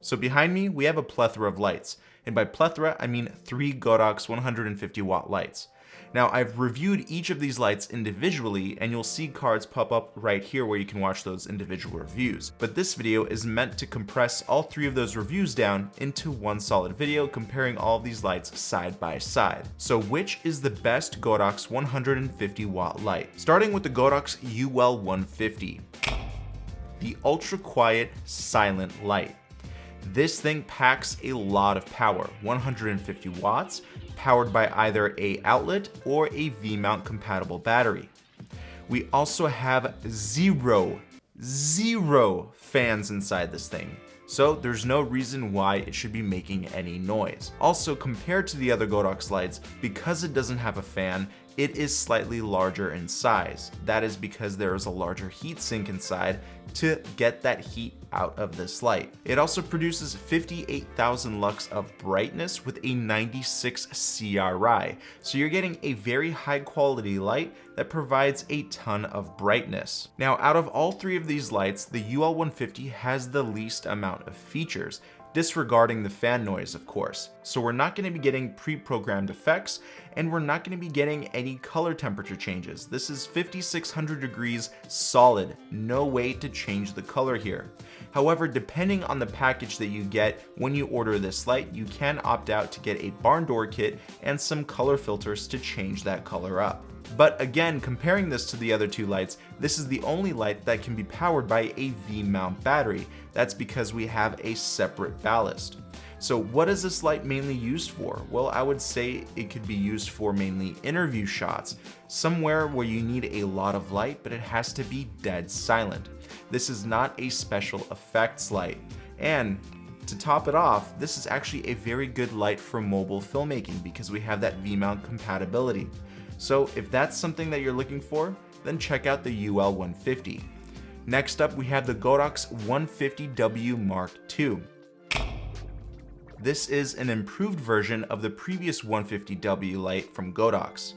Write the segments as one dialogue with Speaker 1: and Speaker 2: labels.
Speaker 1: So behind me, we have a plethora of lights. And by plethora, I mean 3 Godox 150 watt lights. Now, I've reviewed each of these lights individually, and you'll see cards pop up right here where you can watch those individual reviews. But this video is meant to compress all 3 of those reviews down into one solid video comparing all of these lights side by side. So which is the best Godox 150 watt light? Starting with the Godox UL150, the ultra quiet silent light. This thing packs a lot of power, 150 watts, powered by either a outlet or a V-mount compatible battery. We also have zero fans inside this thing, so there's no reason why it should be making any noise. Also, compared to the other Godox lights, because it doesn't have a fan, it is slightly larger in size. That is because there is a larger heat sink inside to get that heat out of this light. It also produces 58,000 lux of brightness with a 96 CRI. So you're getting a very high quality light that provides a ton of brightness. Now, out of all 3 of these lights, the UL150 has the least amount of features, disregarding the fan noise, of course. So we're not going to be getting pre-programmed effects, and we're not going to be getting any color temperature changes. This is 5600 degrees solid, no way to change the color here. However, depending on the package that you get when you order this light, you can opt out to get a barn door kit and some color filters to change that color up. But again, comparing this to the other 2 lights, this is the only light that can be powered by a V-mount battery. That's because we have a separate ballast. So what is this light mainly used for? Well, I would say it could be used for mainly interview shots, somewhere where you need a lot of light, but it has to be dead silent. This is not a special effects light. And to top it off, this is actually a very good light for mobile filmmaking because we have that V-mount compatibility. So if that's something that you're looking for, then check out the UL150. Next up, we have the Godox 150W Mark II. This is an improved version of the previous 150W light from Godox.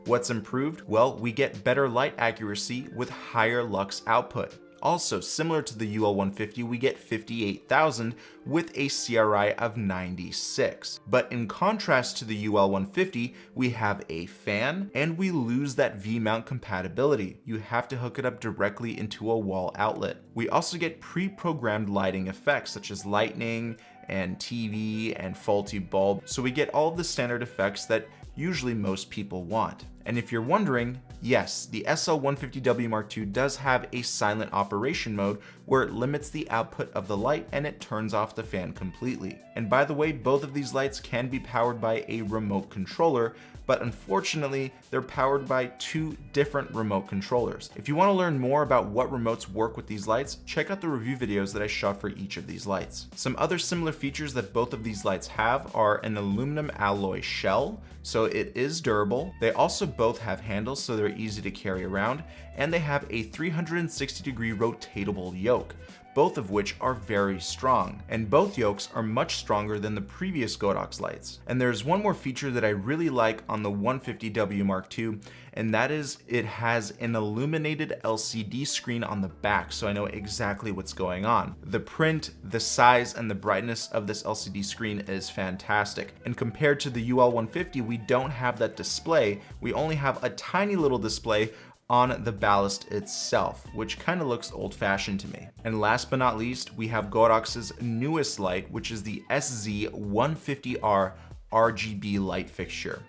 Speaker 1: What's improved? Well, we get better light accuracy with higher lux output. Also, similar to the UL150, we get 58,000 with a CRI of 96. But in contrast to the UL150, we have a fan and we lose that V-mount compatibility. You have to hook it up directly into a wall outlet. We also get pre-programmed lighting effects such as lightning and TV and faulty bulb. So we get all of the standard effects that usually most people want. And if you're wondering, yes, the SL150W Mark II does have a silent operation mode where it limits the output of the light and it turns off the fan completely. And by the way, both of these lights can be powered by a remote controller, but unfortunately, they're powered by 2 different remote controllers. If you want to learn more about what remotes work with these lights, check out the review videos that I shot for each of these lights. Some other similar features that both of these lights have are an aluminum alloy shell, so it is durable. They also both have handles, so they're easy to carry around, and they have a 360-degree rotatable yoke, both of which are very strong, and both yokes are much stronger than the previous Godox lights. And there's one more feature that I really like on the 150W Mark II, and that is it has an illuminated LCD screen on the back, so I know exactly what's going on. The print, the size, and the brightness of this LCD screen is fantastic. And compared to the UL150, we don't have that display. We only have a tiny little display on the ballast itself, which kind of looks old-fashioned to me. And last but not least, we have Godox's newest light, which is the SZ150R RGB light fixture.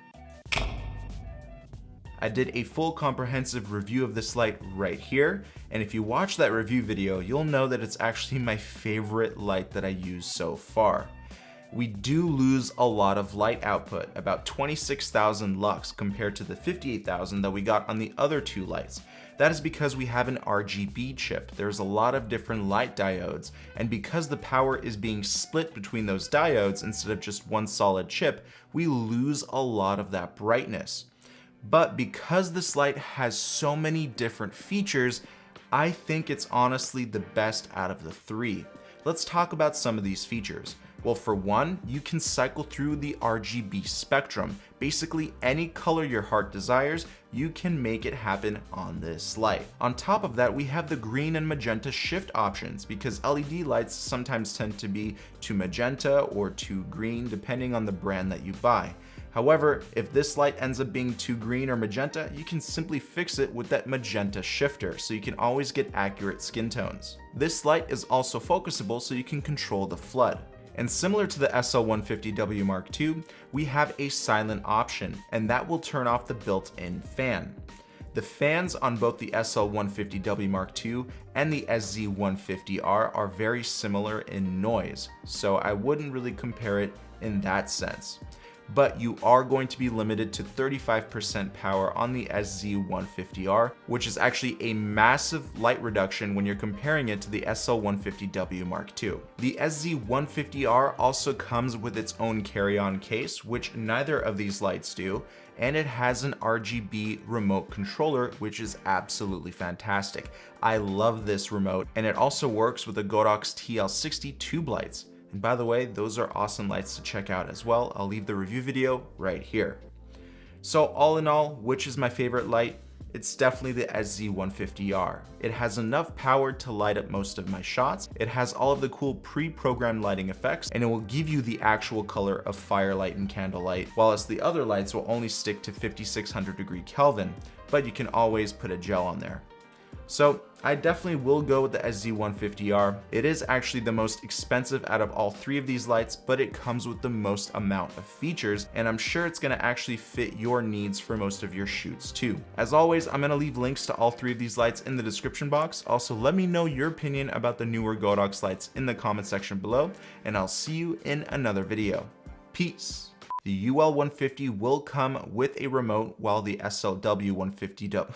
Speaker 1: I did a full comprehensive review of this light right here, and if you watch that review video, you'll know that it's actually my favorite light that I used so far. We do lose a lot of light output, about 26,000 lux compared to the 58,000 that we got on the other 2 lights. That is because we have an RGB chip. There's a lot of different light diodes, and because the power is being split between those diodes instead of just one solid chip, we lose a lot of that brightness. But because this light has so many different features, I think it's honestly the best out of the 3. Let's talk about some of these features. Well, for one, you can cycle through the RGB spectrum. Basically, any color your heart desires, you can make it happen on this light. On top of that, we have the green and magenta shift options because LED lights sometimes tend to be too magenta or too green depending on the brand that you buy. However, if this light ends up being too green or magenta, you can simply fix it with that magenta shifter, so you can always get accurate skin tones. This light is also focusable, so you can control the flood. And similar to the SL150W II, we have a silent option, and that will turn off the built-in fan. The fans on both the SL150W II and the SZ150R are very similar in noise, so I wouldn't really compare it in that sense. But you are going to be limited to 35% power on the SZ150R, which is actually a massive light reduction when you're comparing it to the SL150W II. The SZ150R also comes with its own carry-on case, which neither of these lights do, and it has an RGB remote controller, which is absolutely fantastic. I love this remote, and it also works with the Godox TL60 tube lights. And by the way, those are awesome lights to check out as well. I'll leave the review video right here. So all in all, which is my favorite light? It's definitely the SZ150R. It has enough power to light up most of my shots. It has all of the cool pre-programmed lighting effects, and it will give you the actual color of firelight and candlelight, whilst the other lights will only stick to 5600 degree Kelvin, but you can always put a gel on there. So I definitely will go with the SZ150R. It is actually the most expensive out of all three of these lights, but it comes with the most amount of features, and I'm sure it's gonna actually fit your needs for most of your shoots too. As always, I'm gonna leave links to all three of these lights in the description box. Also, let me know your opinion about the newer Godox lights in the comment section below, and I'll see you in another video. Peace. The UL150 will come with a remote, while the SLW150W...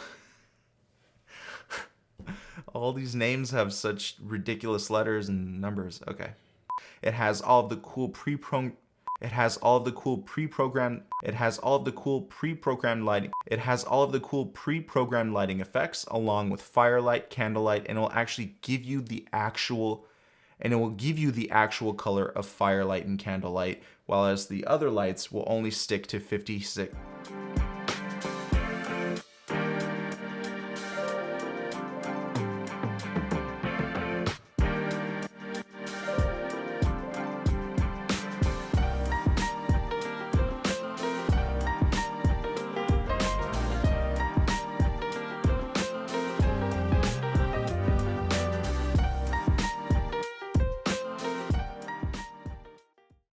Speaker 1: All these names have such ridiculous letters and numbers. Okay. It has all of the cool pre-programmed lighting effects along with firelight, candlelight, and it will actually give you the actual color of firelight and candlelight, while as the other lights will only stick to 56.